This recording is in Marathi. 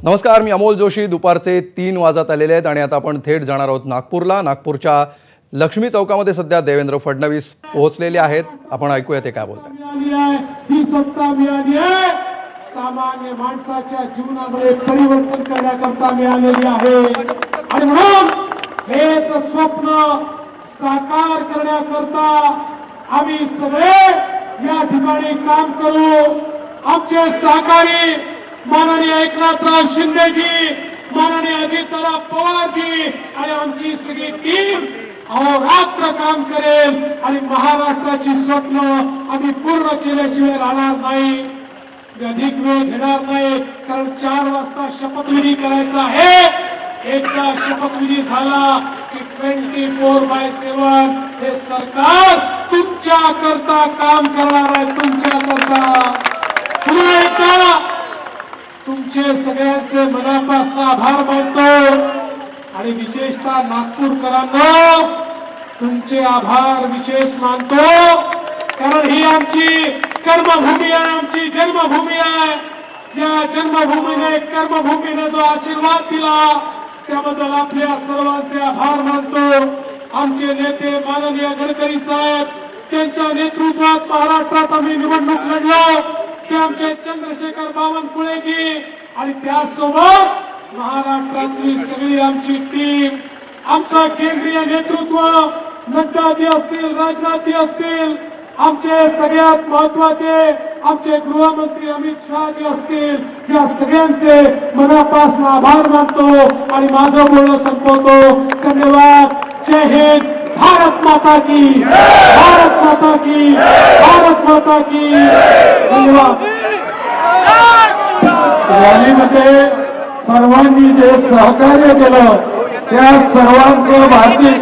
नमस्कार, मी अमोल जोशी. दुपारचे 3 वाजत आलेले आहेत आणि आता आपण थेट जाणार आहोत नागपूरला. नागपूरच्या लक्ष्मी चौकामध्ये सध्या देवेंद्र फडणवीस पोहोचलेले आहेत. आपण ऐकूया ते काय बोलतात. ही सत्ता मिळाली आहे सामान्य माणसाच्या जीवनामध्ये परिवर्तन करण्याकरता मिळालेली आहे आणि म्हणून हेच स्वप्न साकार करण्याकरता आम्ही सगळे या ठिकाणी काम करू. आमचे सहकारी माननीय एकनाथराव शिंदेजी, माननीय अजितदादा पवारजी आणि आमची सगळी टीम अहोरात्र काम करेल आणि महाराष्ट्राची स्वप्न आम्ही पूर्ण केल्याशिवाय राहणार नाही. अधिक वेळ घेणार नाही, कारण 4 वाजता शपथविधी करायचा आहे. एकदा शपथविधी झाला की 24/7 हे सरकार तुमच्या करता काम करणार आहे. तुमच्या करता पुन्हा एकदा तुमचे सगळ्यांचे मनापासून आभार मानतो आणि विशेषतः नागपूरकरांना तुमचे आभार विशेष मानतो, कारण ही आमची कर्मभूमी आहे, आमची जन्मभूमी आहे. या जन्मभूमीने कर्मभूमीने जो आशीर्वाद दिला त्याबद्दल आपल्या सर्वांचे आभार मानतो. आमचे नेते माननीय गडकरी साहेब, त्यांच्या नेतृत्वात महाराष्ट्रात आम्ही निवडणूक लढलो, ते आमचे चंद्रशेखर बावनकुळेजी आणि त्यासोबत महाराष्ट्रातली सगळी आमची टीम, आमचं केंद्रीय नेतृत्व नड्डाजी असतील, राजनाथजी असतील, आमचे सगळ्यात महत्वाचे आमचे गृहमंत्री अमित शहाजी असतील, या सगळ्यांचे मनापासून आभार मानतो आणि माझं बोलणं संपवतो. धन्यवाद. जय हिंद. भारत माता की, भारत माता की, भारत माता की. धन्यवाद. रॅलीमध्ये सर्वांनी जे सहकार्य केलं त्या सर्वांचं भारतीय